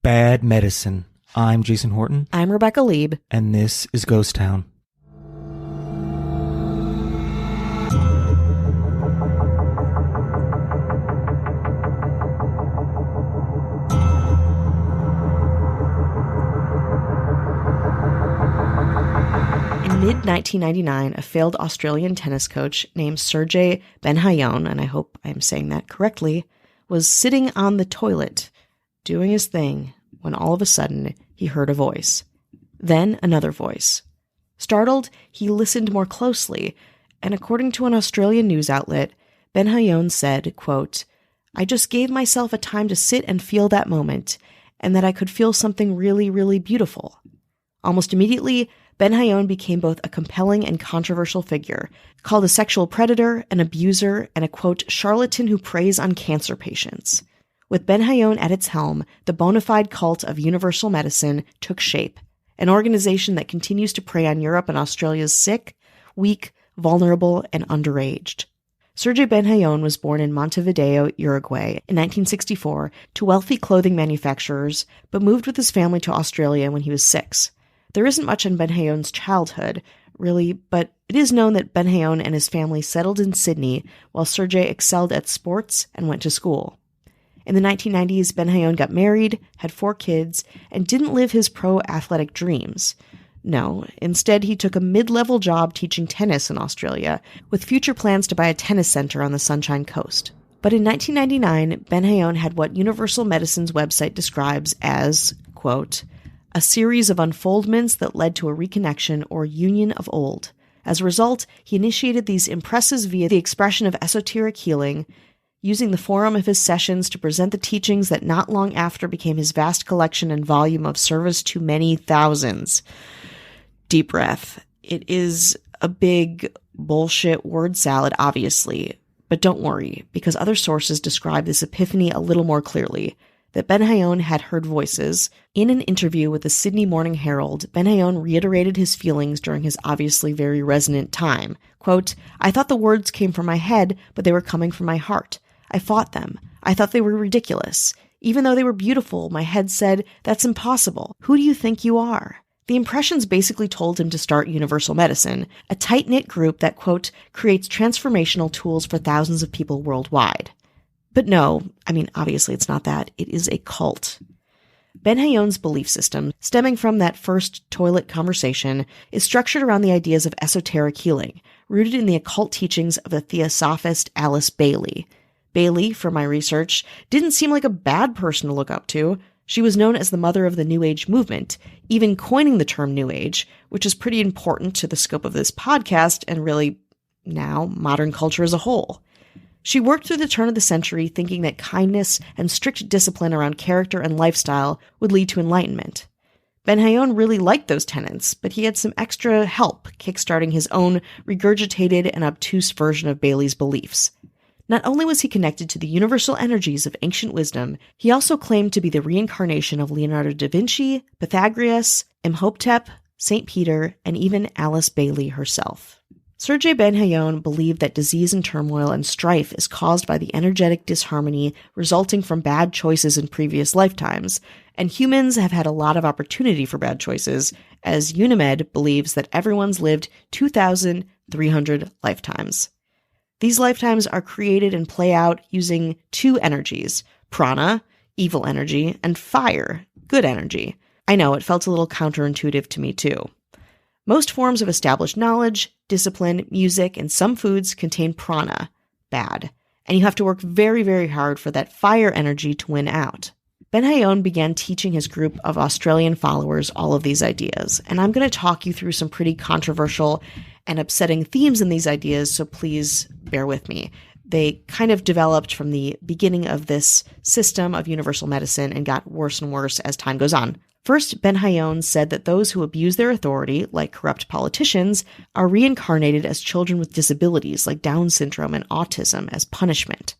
Bad Medicine. I'm Jason Horton. I'm Rebecca Lieb. And this is Ghost Town. In mid-1999, a failed Australian tennis coach named Sergey Benhayon, and I hope I'm saying that correctly, was sitting on the toilet doing his thing when all of a sudden he heard a voice. Then another voice. Startled, he listened more closely, and according to an Australian news outlet, Benhayon said, quote, "I just gave myself a time to sit and feel that moment, and that I could feel something really, really beautiful." Almost immediately, Benhayon became both a compelling and controversial figure, called a sexual predator, an abuser, and a, quote, charlatan who preys on cancer patients. With Benhayon at its helm, the bona fide cult of universal medicine took shape, an organization that continues to prey on Europe and Australia's sick, weak, vulnerable, and underaged. Sergey Benhayon was born in Montevideo, Uruguay, in 1964 to wealthy clothing manufacturers, but moved with his family to Australia when he was 6. There isn't much in Benhayon's childhood, really, but it is known that Benhayon and his family settled in Sydney while Sergey excelled at sports and went to school. In the 1990s, Benhayon got married, had 4 kids, and didn't live his pro-athletic dreams. No, instead he took a mid-level job teaching tennis in Australia, with future plans to buy a tennis center on the Sunshine Coast. But in 1999, Benhayon had what Universal Medicine's website describes as, quote, "a series of unfoldments that led to a reconnection or union of old. As a result, he initiated these impresses via the expression of esoteric healing, using the forum of his sessions to present the teachings that not long after became his vast collection and volume of service to many thousands." Deep breath. It is a big bullshit word salad, obviously, but don't worry, because other sources describe this epiphany a little more clearly. That Benhayon had heard voices. In an interview with the Sydney Morning Herald, Benhayon reiterated his feelings during his obviously very resonant time. Quote, "I thought the words came from my head, but they were coming from my heart. I fought them. I thought they were ridiculous. Even though they were beautiful, my head said, that's impossible. Who do you think you are?" The impressions basically told him to start Universal Medicine, a tight-knit group that, quote, creates transformational tools for thousands of people worldwide. But no, obviously it's not that. It is a cult. Benhayon's belief system, stemming from that first toilet conversation, is structured around the ideas of esoteric healing, rooted in the occult teachings of the theosophist Alice Bailey. Bailey, for my research, didn't seem like a bad person to look up to. She was known as the mother of the New Age movement, even coining the term New Age, which is pretty important to the scope of this podcast and really, now, modern culture as a whole. She worked through the turn of the century thinking that kindness and strict discipline around character and lifestyle would lead to enlightenment. Benhayon really liked those tenets, but he had some extra help kickstarting his own regurgitated and obtuse version of Bailey's beliefs. Not only was he connected to the universal energies of ancient wisdom, he also claimed to be the reincarnation of Leonardo da Vinci, Pythagoras, Imhotep, St. Peter, and even Alice Bailey herself. Sergey Benhayon believed that disease and turmoil and strife is caused by the energetic disharmony resulting from bad choices in previous lifetimes, and humans have had a lot of opportunity for bad choices, as Unimed believes that everyone's lived 2,300 lifetimes. These lifetimes are created and play out using 2 energies, prana, evil energy, and fire, good energy. I know, it felt a little counterintuitive to me too. Most forms of established knowledge, discipline, music, and some foods contain prana, bad, and you have to work very, very hard for that fire energy to win out. Benhayon began teaching his group of Australian followers all of these ideas, and I'm going to talk you through some pretty controversial and upsetting themes in these ideas, so please bear with me. They kind of developed from the beginning of this system of universal medicine and got worse and worse as time goes on. First, Benhayon said that those who abuse their authority, like corrupt politicians, are reincarnated as children with disabilities like Down syndrome and autism as punishment.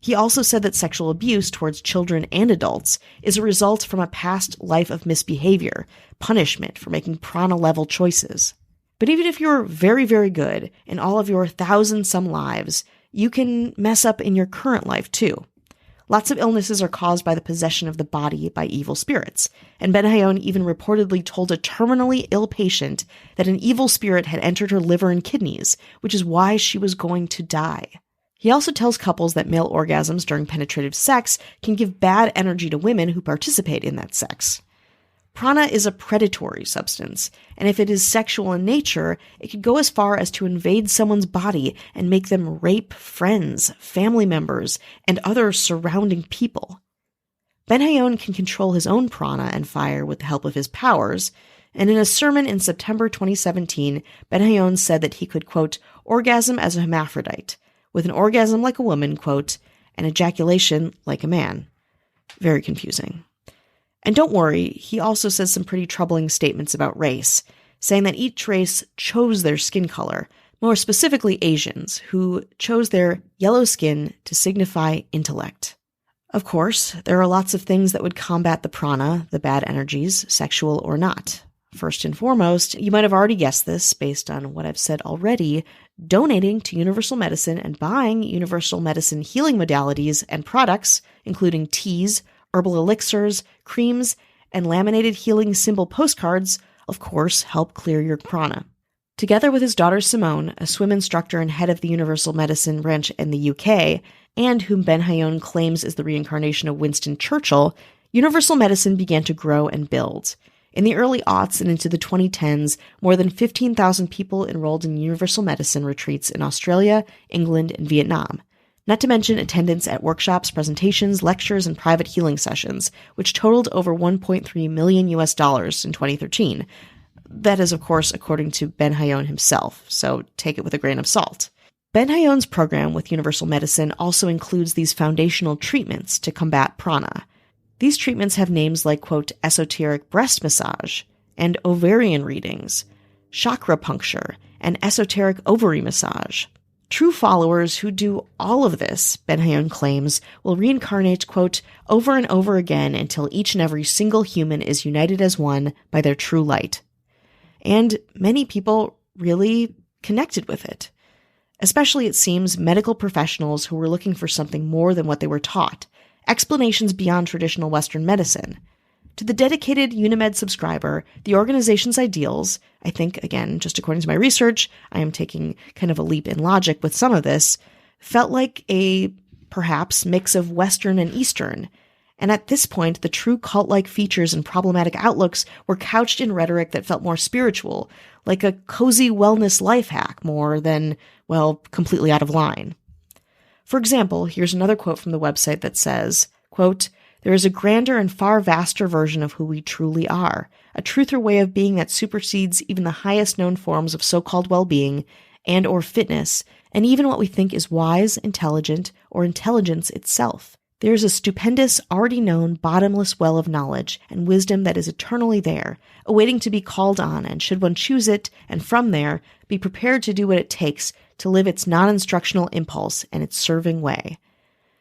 He also said that sexual abuse towards children and adults is a result from a past life of misbehavior, punishment for making prana-level choices. But even if you're very, very good in all of your 1,000-some lives, you can mess up in your current life too. Lots of illnesses are caused by the possession of the body by evil spirits, and Benayoun even reportedly told a terminally ill patient that an evil spirit had entered her liver and kidneys, which is why she was going to die. He also tells couples that male orgasms during penetrative sex can give bad energy to women who participate in that sex. Prana is a predatory substance, and if it is sexual in nature, it could go as far as to invade someone's body and make them rape friends, family members, and other surrounding people. Benayoun can control his own prana and fire with the help of his powers, and in a sermon in September 2017, Benayoun said that he could, quote, orgasm as a hermaphrodite, with an orgasm like a woman, quote, and ejaculation like a man. Very confusing. And don't worry, he also says some pretty troubling statements about race, saying that each race chose their skin color, more specifically Asians, who chose their yellow skin to signify intellect. Of course, there are lots of things that would combat the prana, the bad energies, sexual or not. First and foremost, you might have already guessed this based on what I've said already, donating to Universal Medicine and buying Universal Medicine healing modalities and products, including teas, herbal elixirs, creams, and laminated healing symbol postcards, of course, help clear your prana. Together with his daughter Simone, a swim instructor and head of the Universal Medicine branch in the UK, and whom Benayoun claims is the reincarnation of Winston Churchill, Universal Medicine began to grow and build. In the early aughts and into the 2010s, more than 15,000 people enrolled in Universal Medicine retreats in Australia, England, and Vietnam. Not to mention attendance at workshops, presentations, lectures, and private healing sessions, which totaled over $1.3 million in 2013. That is, of course, according to Benayoun himself, so take it with a grain of salt. Benayoun's program with Universal Medicine also includes these foundational treatments to combat prana. These treatments have names like, quote, esoteric breast massage, and ovarian readings, chakra puncture, and esoteric ovary massage. True followers who do all of this, Benayoun claims, will reincarnate, quote, over and over again until each and every single human is united as one by their true light. And many people really connected with it. Especially, it seems, medical professionals who were looking for something more than what they were taught, explanations beyond traditional Western medicine. To the dedicated Unimed subscriber, the organization's ideals, I think, again, just according to my research, I am taking kind of a leap in logic with some of this, felt like a, perhaps, mix of Western and Eastern. And at this point, the true cult-like features and problematic outlooks were couched in rhetoric that felt more spiritual, like a cozy wellness life hack more than, well, completely out of line. For example, here's another quote from the website that says, quote, there is a grander and far vaster version of who we truly are, a truth or way of being that supersedes even the highest known forms of so-called well-being and or fitness, and even what we think is wise, intelligent, or intelligence itself. There is a stupendous, already known, bottomless well of knowledge and wisdom that is eternally there, awaiting to be called on, and should one choose it, and from there, be prepared to do what it takes to live its non-instructional impulse and its serving way.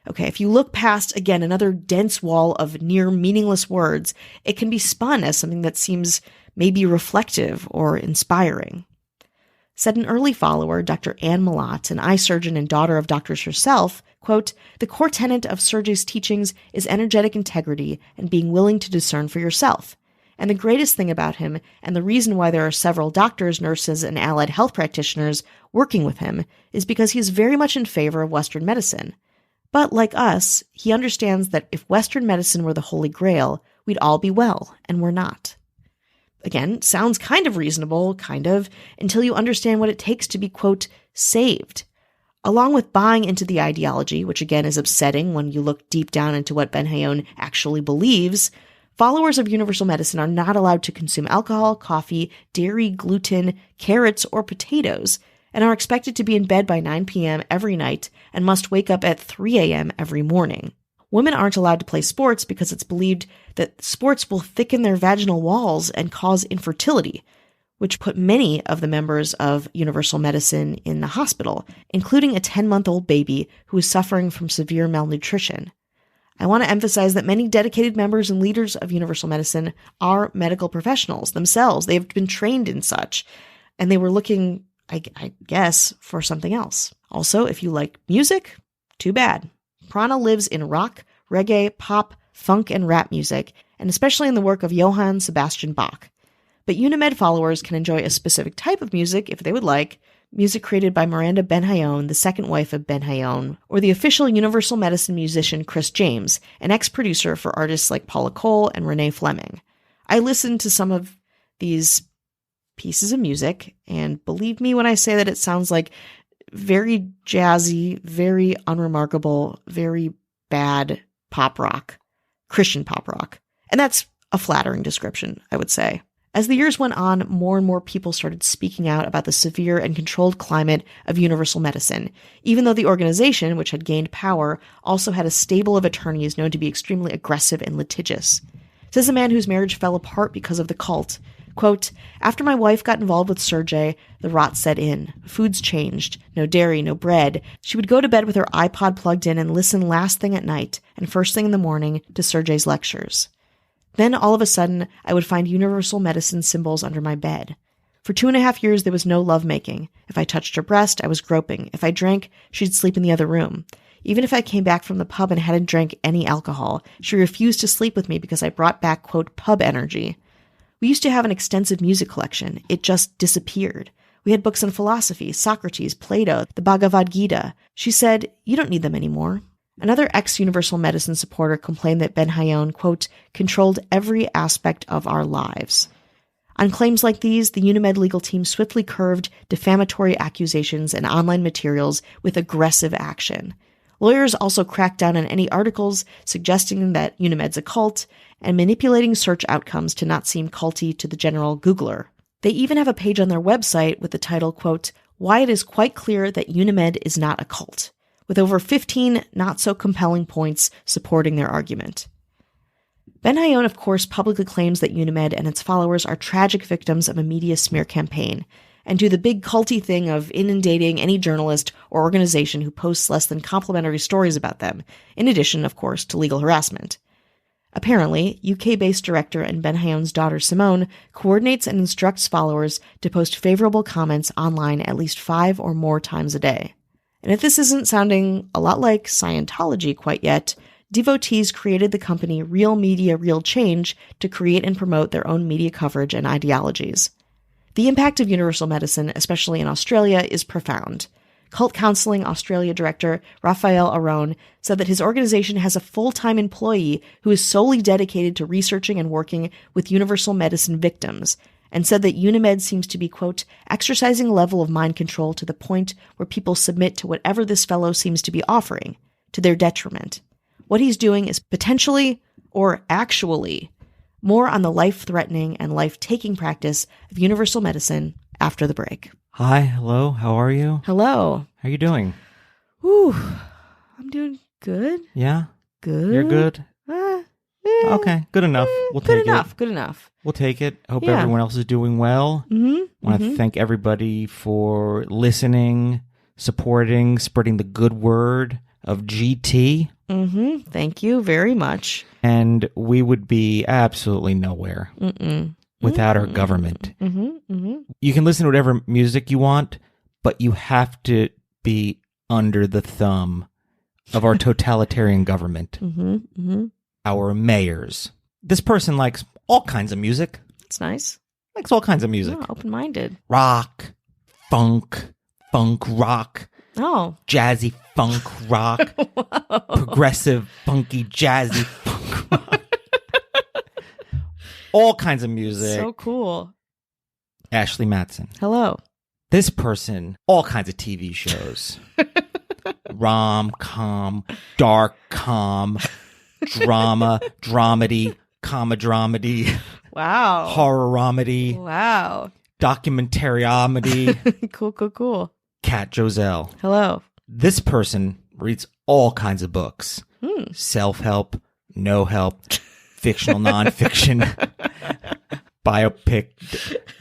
Okay, if you look past, again, another dense wall of near meaningless words, it can be spun as something that seems maybe reflective or inspiring. Said an early follower, Dr. Anne Malat, an eye surgeon and daughter of doctors herself, quote, the core tenet of Sergey's teachings is energetic integrity and being willing to discern for yourself. And the greatest thing about him, and the reason why there are several doctors, nurses, and allied health practitioners working with him, is because he is very much in favor of Western medicine. But like us, he understands that if Western medicine were the Holy Grail, we'd all be well, and we're not. Again, sounds kind of reasonable, until you understand what it takes to be, quote, saved. Along with buying into the ideology, which again is upsetting when you look deep down into what Benayoun actually believes, followers of Universal Medicine are not allowed to consume alcohol, coffee, dairy, gluten, carrots, or potatoes, and are expected to be in bed by 9 p.m. every night and must wake up at 3 a.m. every morning. Women aren't allowed to play sports because it's believed that sports will thicken their vaginal walls and cause infertility, which put many of the members of Universal Medicine in the hospital, including a 10-month-old baby who is suffering from severe malnutrition. I want to emphasize that many dedicated members and leaders of Universal Medicine are medical professionals themselves. They've been trained in such, and they were looking, I guess, for something else. Also, if you like music, too bad. Prana lives in rock, reggae, pop, funk, and rap music, and especially in the work of Johann Sebastian Bach. But Unimed followers can enjoy a specific type of music if they would like, music created by Miranda Benhayon, the second wife of Benhayon, or the official Universal Medicine musician Chris James, an ex-producer for artists like Paula Cole and Renee Fleming. I listened to some of these pieces of music, and believe me when I say that it sounds like very jazzy, very unremarkable, very bad pop rock, Christian pop rock. And that's a flattering description, I would say. As the years went on, more and more people started speaking out about the severe and controlled climate of universal medicine, even though the organization, which had gained power, also had a stable of attorneys known to be extremely aggressive and litigious. Says a man whose marriage fell apart because of the cult. Quote, after my wife got involved with Sergey, the rot set in. Foods changed. No dairy, no bread. She would go to bed with her iPod plugged in and listen last thing at night and first thing in the morning to Sergey's lectures. Then, all of a sudden, I would find universal medicine symbols under my bed. For 2.5 years, there was no lovemaking. If I touched her breast, I was groping. If I drank, she'd sleep in the other room. Even if I came back from the pub and hadn't drank any alcohol, she refused to sleep with me because I brought back, quote, pub energy. We used to have an extensive music collection. It just disappeared. We had books on philosophy, Socrates, Plato, the Bhagavad Gita. She said, you don't need them anymore. Another ex-Universal Medicine supporter complained that Benhayon, quote, controlled every aspect of our lives. On claims like these, the Unimed legal team swiftly curved defamatory accusations and online materials with aggressive action. Lawyers also cracked down on any articles suggesting that Unimed's a cult and manipulating search outcomes to not seem culty to the general Googler. They even have a page on their website with the title, quote, Why it is quite clear that Unimed is not a cult, with over 15 not-so-compelling points supporting their argument. Benhayon, of course, publicly claims that Unimed and its followers are tragic victims of a media smear campaign, and do the big culty thing of inundating any journalist or organization who posts less than complimentary stories about them, in addition, of course, to legal harassment. Apparently, UK-based director and Benhayon's daughter Simone coordinates and instructs followers to post favorable comments online at least 5 or more times a day. And if this isn't sounding a lot like Scientology quite yet, devotees created the company Real Media Real Change to create and promote their own media coverage and ideologies. The impact of universal medicine, especially in Australia, is profound. Cult Counseling Australia director Raphael Aron said that his organization has a full-time employee who is solely dedicated to researching and working with universal medicine victims, and said that Unimed seems to be, quote, exercising a level of mind control to the point where people submit to whatever this fellow seems to be offering, to their detriment. What he's doing is potentially, or actually, more on the life-threatening and life-taking practice of universal medicine after the break. Hi, hello, how are you? Hello. How are you doing? Ooh, I'm doing good. Yeah? Good. You're good? Okay, good enough. We'll take it. Good enough. We'll take it. Hope Yeah. everyone else is doing well. Mm-hmm. Want to thank everybody for listening, supporting, spreading the good word of GT. Mm-hmm. Thank you very much. And we would be absolutely nowhere without our government. Mm-hmm. Mm-hmm. You can listen to whatever music you want, but you have to be under the thumb of our totalitarian government. Mm-hmm. Mm-hmm. Our mayors. This person likes all kinds of music. It's nice. Likes all kinds of music. Oh, open-minded. Rock, funk rock, Oh. jazzy funk rock, progressive, funky, jazzy funk rock. All kinds of music. So cool. Ashley Matson. Hello. This person, all kinds of TV shows. Rom-com, dark-com, drama, dramedy, comedy, Wow. horror-omedy, Wow. documentary-omedy. Cool. Kat Joselle. Hello. This person reads all kinds of books. Self-help, no help, fictional, nonfiction, biopic,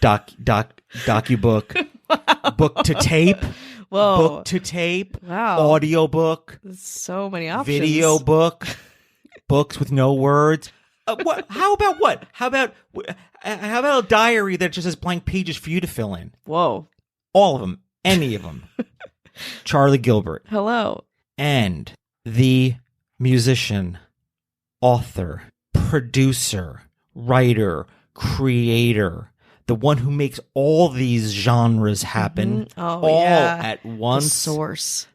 docu-book, book to tape, Whoa. book to tape, Wow. audiobook, So many options. video book, books with no words. What? How about what? How about a diary that just has blank pages for you to fill in? Whoa. All of them. Any of them. Charlie Gilbert. Hello. And the musician, author, producer, writer, creator, the one who makes all these genres happen all at once.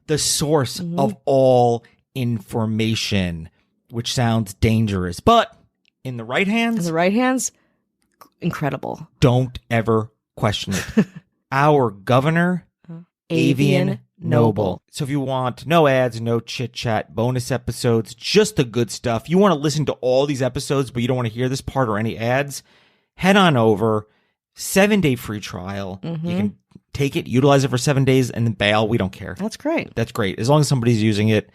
The source of all information, which sounds dangerous, but in the right hands, incredible. Don't ever question it. Our governor, Avian Noble. So if you want no ads, no chit chat, bonus episodes, just the good stuff, you want to listen to all these episodes, but you don't want to hear this part or any ads, head on over. 7-day free trial. You can take it, utilize it for 7 days, and then bail. We don't care. That's great. That's great. As long as somebody's using it,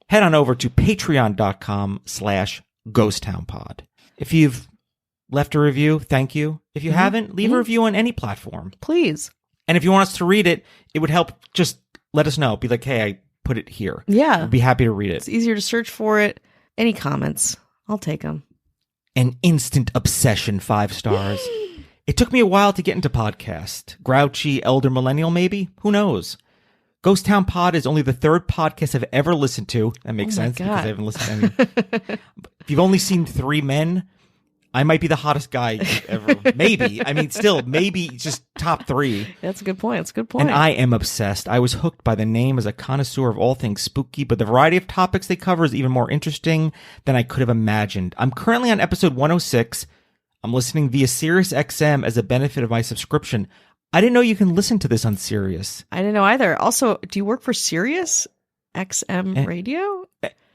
head on over to patreon.com/ghosttownpod. If you've left a review, thank you. If you haven't, leave a review on any platform. Please. And if you want us to read it, it would help. Just let us know. Be like, hey, I put it here. Yeah. I'd be happy to read it. It's easier to search for it. Any comments, I'll take them. An instant obsession, 5 stars. It took me a while to get into podcast. Grouchy elder millennial, maybe? Who knows? Ghost Town Pod is only the 3rd podcast I've ever listened to. That makes sense because I haven't listened to any. If you've only seen 3 men, I might be the hottest guy ever. Maybe. I mean, still, maybe just top 3. That's a good point. That's a good point. And I am obsessed. I was hooked by the name as a connoisseur of all things spooky, but the variety of topics they cover is even more interesting than I could have imagined. I'm currently on episode 106. I'm listening via Sirius XM as a benefit of my subscription. I didn't know you can listen to this on Sirius. I didn't know either. Also, do you work for Sirius XM Radio?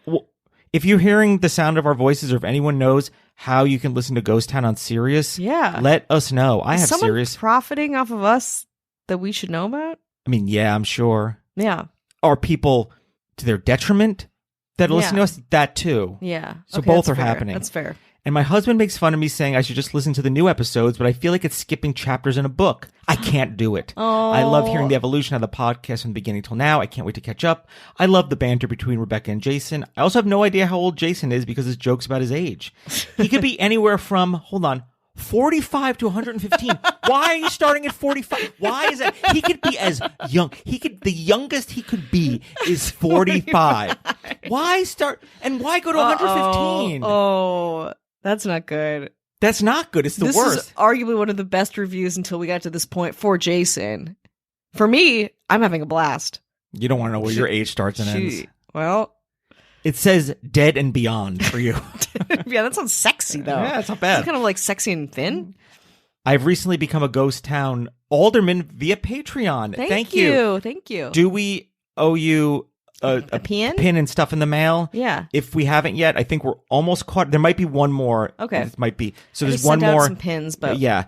Well, if you're hearing the sound of our voices, or if anyone knows how you can listen to Ghost Town on Sirius, let us know. I have someone Sirius. Profiting off of us that we should know about? I mean, yeah, I'm sure. Yeah. Are people to their detriment that listen to us? That too. Yeah. So both are happening. That's fair. And my husband makes fun of me saying I should just listen to the new episodes, but I feel like it's skipping chapters in a book. I can't do it. I love hearing the evolution of the podcast from the beginning till now. I can't wait to catch up. I love the banter between Rebecca and Jason. I also have no idea how old Jason is because his joke's about his age. He could be anywhere from, 45 to 115. Why are you starting at 45? Why is that? He could be as young. The youngest he could be is 45. Why start, and why go to 115? Oh, that's not good. That's not good. It's the worst. This is arguably one of the best reviews until we got to this point for Jason. For me, I'm having a blast. You don't want to know where your age starts and ends. Well, it says dead and beyond for you. Yeah, that sounds sexy, though. Yeah, it's not bad. It's kind of like sexy and thin. I've recently become a Ghost Town alderman via Patreon. Thank you. Thank you. Do we owe you a pin and stuff in the mail? Yeah. If we haven't yet, I think we're almost caught. There might be one more. Okay. It might be. So there's just one sent out more. some pins, but yeah.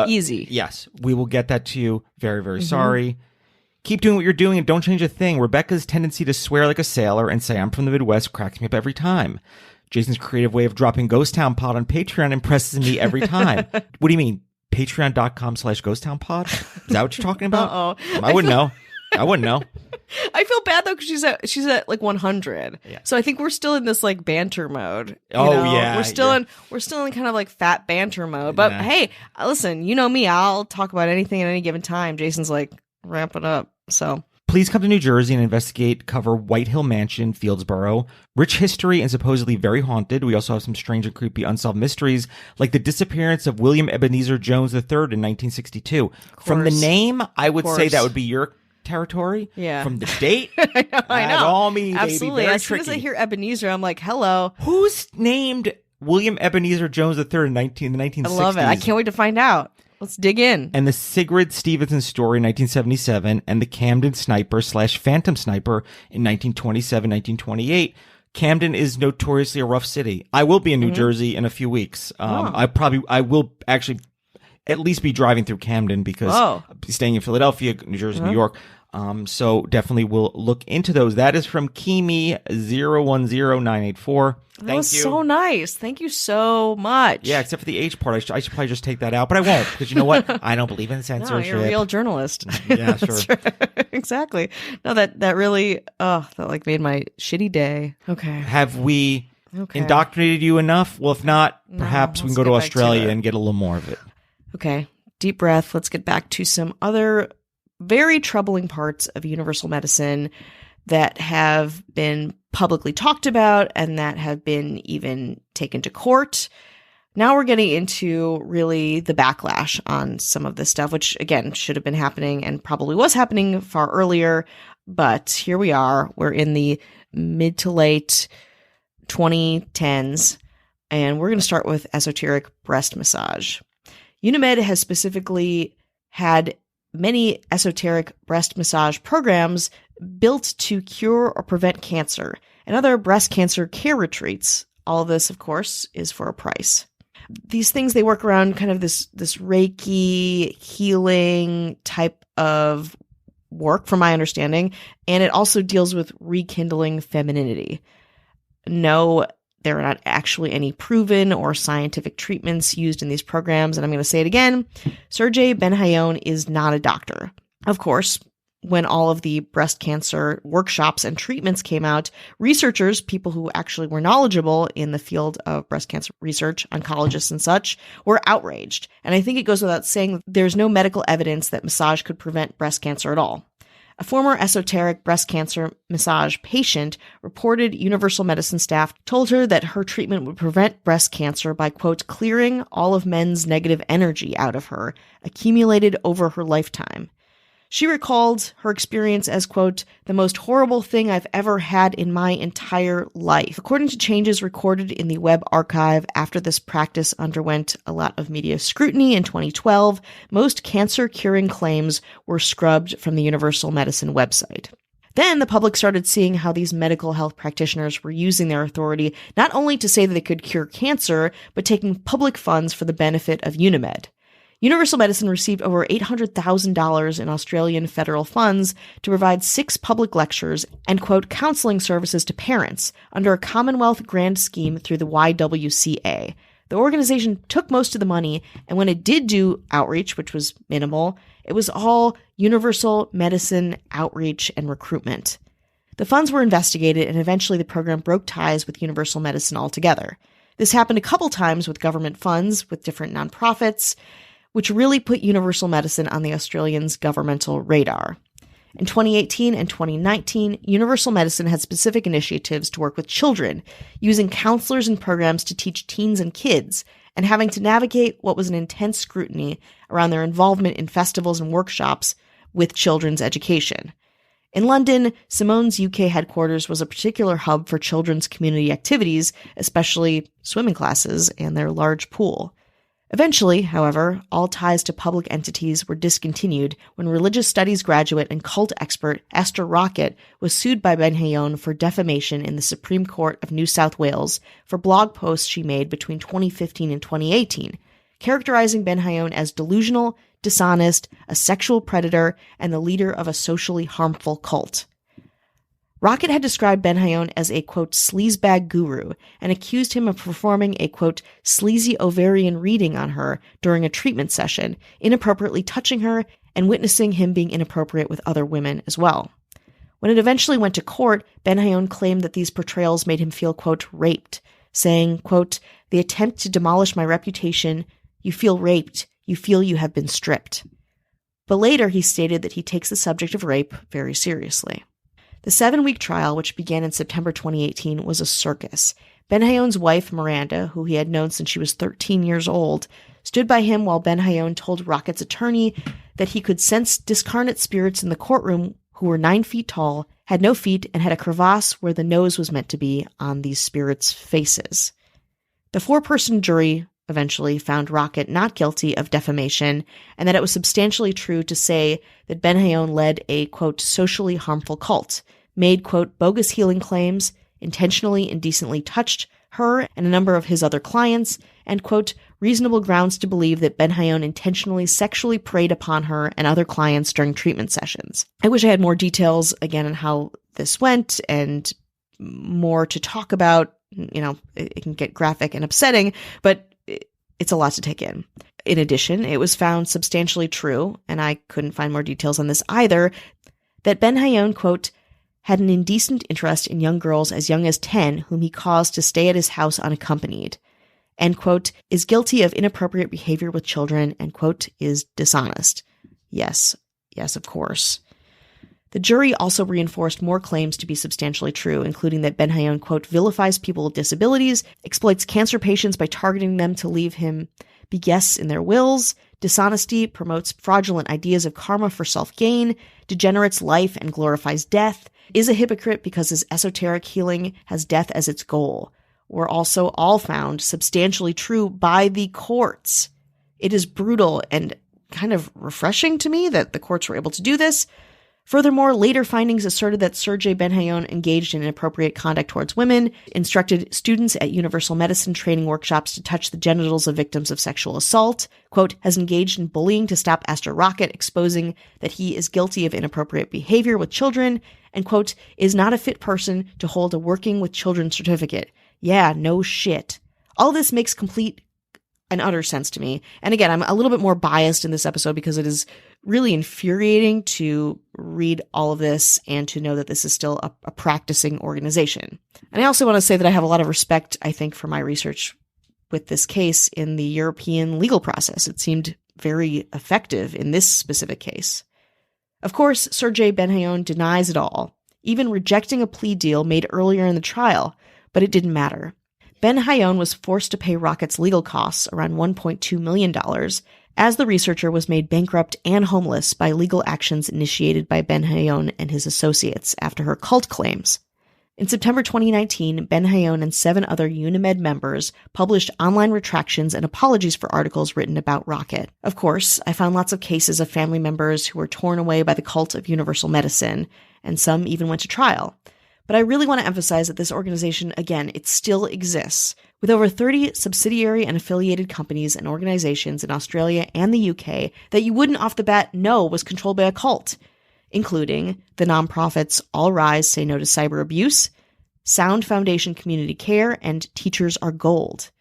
Easy. Yes. We will get that to you. Very, very sorry. Keep doing what you're doing and don't change a thing. Rebecca's tendency to swear like a sailor and say I'm from the Midwest cracks me up every time. Jason's creative way of dropping Ghost Town Pod on Patreon impresses me every time. What do you mean? Patreon.com/Ghost Town Pod? Is that what you're talking about? Uh-oh. I wouldn't know. I wouldn't know. I feel bad though because she's at like 100. Yeah. So I think we're still in this like banter mode. You Oh, know? yeah, we're still yeah. in kind of like fat banter mode. But Yeah. hey, listen, you know me, I'll talk about anything at any given time. Jason's like, ramp it up. So Please come to New Jersey and investigate, cover White Hill Mansion, Fieldsboro. Rich history and supposedly very haunted. We also have some strange and creepy unsolved mysteries, like the disappearance of William Ebenezer Jones III in 1962. From the name, I would say that would be your territory. Yeah. From the date, I know. that's all me, baby. Absolutely. Very As soon as I tricky. hear Ebenezer, I'm like, hello. Who's named William Ebenezer Jones III in the 1960s? I love it. I can't wait to find out. Let's dig in. And the Sigrid Stevenson story in 1977, and the Camden Sniper / Phantom Sniper in 1927, 1928. Camden is notoriously a rough city. I will be in New Jersey in a few weeks. I will actually at least be driving through Camden because I'll be staying in Philadelphia, New Jersey, New York. So definitely we'll look into those. That is from Kimi 010984. That was so nice. Thank you so much. Yeah, except for the H part. I should probably just take that out, but I won't because you know what? I don't believe in No, censorship. you're a real journalist. Yeah, sure. That's right. Exactly. No, that really, that like made my shitty day. Okay. Have we indoctrinated you enough? Well, if not, perhaps we can go to Australia and get a little more of it. Okay. Deep breath. Let's get back to some other very troubling parts of universal medicine. that have been publicly talked about and that have been even taken to court. Now we're getting into really the backlash on some of this stuff, which again should have been happening and probably was happening far earlier. But here we are. We're in the mid to late 2010s, and we're going to start with esoteric breast massage. Unimed has specifically had many esoteric breast massage programs built to cure or prevent cancer and other breast cancer care retreats. All of this, of course, is for a price. These things, they work around kind of this Reiki healing type of work, from my understanding, and it also deals with rekindling femininity. No, there are not actually any proven or scientific treatments used in these programs, and I'm going to say it again, Sergey Benhayon is not a doctor. Of course, when all of the breast cancer workshops and treatments came out, researchers, people who actually were knowledgeable in the field of breast cancer research, oncologists and such, were outraged. And I think it goes without saying that there's no medical evidence that massage could prevent breast cancer at all. A former esoteric breast cancer massage patient reported Universal Medicine staff told her that her treatment would prevent breast cancer by, quote, clearing all of men's negative energy out of her, accumulated over her lifetime. She recalled her experience as, quote, the most horrible thing I've ever had in my entire life. According to changes recorded in the web archive after this practice underwent a lot of media scrutiny in 2012, most cancer-curing claims were scrubbed from the Universal Medicine website. Then the public started seeing how these medical health practitioners were using their authority not only to say that they could cure cancer, but taking public funds for the benefit of Unimed. Universal Medicine received over $800,000 in Australian federal funds to provide 6 public lectures and, quote, counseling services to parents under a Commonwealth grant scheme through the YWCA. The organization took most of the money, and when it did do outreach, which was minimal, it was all Universal Medicine outreach and recruitment. The funds were investigated, and eventually the program broke ties with Universal Medicine altogether. This happened a couple times with government funds, with different nonprofits, which really put Universal Medicine on the Australians' governmental radar. In 2018 and 2019, Universal Medicine had specific initiatives to work with children, using counselors and programs to teach teens and kids, and having to navigate what was an intense scrutiny around their involvement in festivals and workshops with children's education. In London, Simone's UK headquarters was a particular hub for children's community activities, especially swimming classes and their large pool. Eventually, however, all ties to public entities were discontinued when religious studies graduate and cult expert Esther Rocket was sued by Benhayon for defamation in the Supreme Court of New South Wales for blog posts she made between 2015 and 2018, characterizing Benhayon as delusional, dishonest, a sexual predator, and the leader of a socially harmful cult. Rocket had described Benhayon as a, quote, sleazebag guru and accused him of performing a, quote, sleazy ovarian reading on her during a treatment session, inappropriately touching her and witnessing him being inappropriate with other women as well. When it eventually went to court, Benhayon claimed that these portrayals made him feel, quote, raped, saying, quote, the attempt to demolish my reputation, you feel raped, you feel you have been stripped. But later he stated that he takes the subject of rape very seriously. The 7-week trial, which began in September 2018, was a circus. Benhayon's wife, Miranda, who he had known since she was 13 years old, stood by him while Benhayon told Rocket's attorney that he could sense discarnate spirits in the courtroom who were 9 feet tall, had no feet, and had a crevasse where the nose was meant to be on these spirits' faces. The 4-person jury eventually found Rocket not guilty of defamation, and that it was substantially true to say that Benhayon led a, quote, socially harmful cult, made, quote, bogus healing claims, intentionally indecently touched her and a number of his other clients, and, quote, reasonable grounds to believe that Benhayon intentionally sexually preyed upon her and other clients during treatment sessions. I wish I had more details, again, on how this went and more to talk about. You know, it can get graphic and upsetting, but it's a lot to take in. In addition, it was found substantially true, and I couldn't find more details on this either, that Benhayon, quote, had an indecent interest in young girls as young as 10 whom he caused to stay at his house unaccompanied, and, quote, is guilty of inappropriate behavior with children, and, quote, is dishonest. Yes, of course. The jury also reinforced more claims to be substantially true, including that Benayoun, quote, vilifies people with disabilities, exploits cancer patients by targeting them to leave him be guests in their wills, dishonesty, promotes fraudulent ideas of karma for self-gain, degenerates life and glorifies death, is a hypocrite because his esoteric healing has death as its goal, were also all found substantially true by the courts. It is brutal and kind of refreshing to me that the courts were able to do this. Furthermore, later findings asserted that Sergey Benayoun engaged in inappropriate conduct towards women, instructed students at Universal Medicine training workshops to touch the genitals of victims of sexual assault, quote, has engaged in bullying to stop Astor Rocket, exposing that he is guilty of inappropriate behavior with children, and, quote, is not a fit person to hold a working with children certificate. Yeah, no shit. All this makes complete and utter sense to me. And again, I'm a little bit more biased in this episode because it is really infuriating to read all of this and to know that this is still a practicing organization. And I also want to say that I have a lot of respect, I think, for my research with this case in the European legal process. It seemed very effective in this specific case. Of course, Sergey Benayoun denies it all, even rejecting a plea deal made earlier in the trial, but it didn't matter. Benayoun was forced to pay Rocket's legal costs, around $1.2 million, as the researcher was made bankrupt and homeless by legal actions initiated by Benayoun and his associates after her cult claims. In September 2019, Benayoun and 7 other Unimed members published online retractions and apologies for articles written about Rocket. Of course, I found lots of cases of family members who were torn away by the cult of Universal Medicine, and some even went to trial. But I really want to emphasize that this organization, again, it still exists, with over 30 subsidiary and affiliated companies and organizations in Australia and the UK that you wouldn't off the bat know was controlled by a cult, including the nonprofits All Rise Say No to Cyber Abuse, Sound Foundation Community Care, and Teachers Are Gold.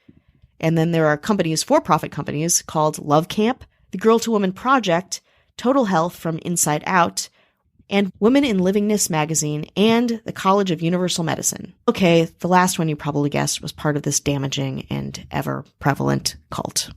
And then there are companies, for-profit companies, called Love Camp, the Girl to Woman Project, Total Health from Inside Out, and Women in Livingness magazine, and the College of Universal Medicine. Okay, the last one you probably guessed was part of this damaging and ever-prevalent cult.